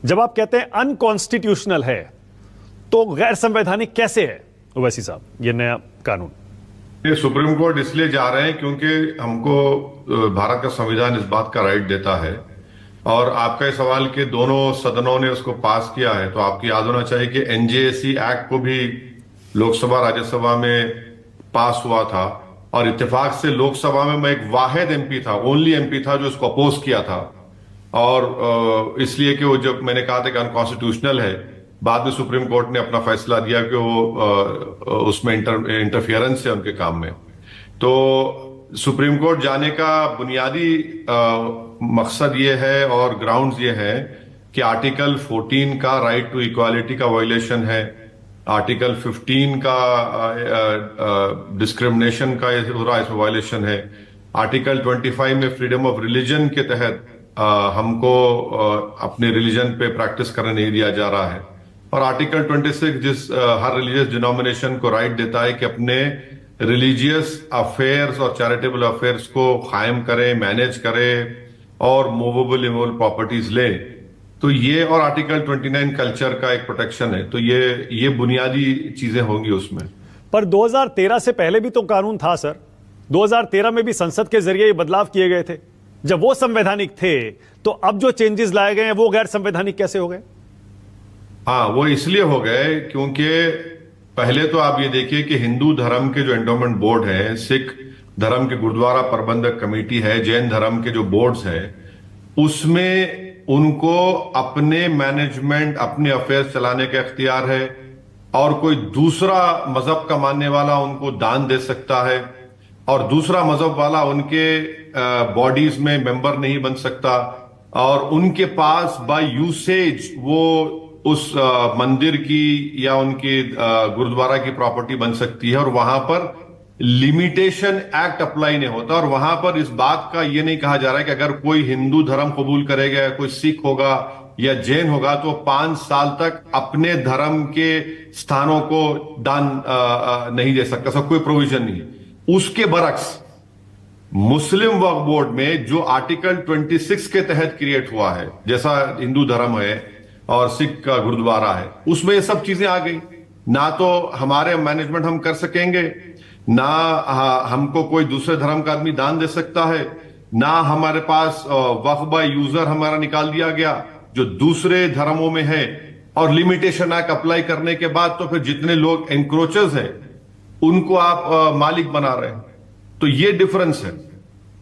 जब आप कहते हैं अनकॉन्स्टिट्यूशनल है तो गैर संवैधानिक कैसे है ओवैसी साहब ये नया कानून? ये सुप्रीम कोर्ट इसलिए जा रहे हैं क्योंकि हमको भारत का संविधान इस बात का राइट देता है। और आपका ये सवाल कि दोनों सदनों ने उसको पास किया है, तो आपको याद होना चाहिए कि एनजेएसी एक्ट को भी लोकसभा राज्यसभा में पास हुआ था और इत्तेफाक से लोकसभा में मैं एक वाहिद एमपी था, ओनली एमपी था जो इसको अपोज किया था। और इसलिए कि वो जब मैंने कहा था कि अनकॉन्स्टिट्यूशनल है, बाद में सुप्रीम कोर्ट ने अपना फैसला दिया कि वो उसमें इंटरफियरेंस है उनके काम में। तो सुप्रीम कोर्ट जाने का बुनियादी मकसद ये है और ग्राउंड्स ये है कि आर्टिकल 14 का राइट टू इक्वालिटी का वायलेशन है, आर्टिकल 15 का डिस्क्रिमिनेशन का इसमें वायलेशन है, आर्टिकल 25 में फ्रीडम ऑफ रिलीजन के तहत हमको अपने रिलीजन पे प्रैक्टिस करने नहीं दिया जा रहा है, और आर्टिकल 26 जिस हर रिलीजियस डिनोमिनेशन को राइट देता है कि अपने रिलीजियस अफेयर्स और चैरिटेबल अफेयर्स को कायम करे, मैनेज करे और मूवेबल इमूवेबल प्रॉपर्टीज ले। तो ये और आर्टिकल 29 कल्चर का एक प्रोटेक्शन है। तो ये बुनियादी चीजें होंगी उसमें। पर 2013 से पहले भी तो कानून था सर। 2013 में भी संसद के जरिए ये बदलाव किए गए थे। जब वो संवैधानिक थे तो अब जो चेंजेस लाए गए हैं वो गैर संवैधानिक कैसे हो गए? हाँ, वो इसलिए हो गए क्योंकि पहले तो आप ये देखिए कि हिंदू धर्म के जो एंडोमेंट बोर्ड है, सिख धर्म के गुरुद्वारा प्रबंधक कमेटी है, जैन धर्म के जो बोर्ड्स हैं, उसमें उनको अपने मैनेजमेंट, अपने अफेयर्स चलाने का इख्तियार है और कोई दूसरा मजहब का मानने वाला उनको दान दे सकता है और दूसरा मजहब वाला उनके बॉडीज में मेंबर नहीं बन सकता, और उनके पास बाय यूसेज वो उस मंदिर की या उनके गुरुद्वारा की प्रॉपर्टी बन सकती है और वहां पर लिमिटेशन एक्ट अप्लाई नहीं होता। और वहां पर इस बात का ये नहीं कहा जा रहा है कि अगर कोई हिंदू धर्म कबूल करेगा, कोई सिख होगा या जैन होगा तो 5 साल तक अपने धर्म के स्थानों को दान नहीं दे सकता, सब कोई प्रोविजन नहीं है। उसके बरक्स मुस्लिम वक्फ बोर्ड में जो आर्टिकल 26 के तहत क्रिएट हुआ है, जैसा हिंदू धर्म है और सिख का गुरुद्वारा है, उसमें ये सब चीजें आ गई। ना तो हमारे मैनेजमेंट हम कर सकेंगे, ना हमको कोई दूसरे धर्म का आदमी दान दे सकता है, ना हमारे पास वक्फ बाय यूजर हमारा निकाल दिया गया जो दूसरे धर्मों में है, और लिमिटेशन एक्ट अप्लाई करने के बाद तो फिर जितने लोग एनक्रोचर्स हैं उनको आप मालिक बना रहे हैं। तो ये डिफरेंस है।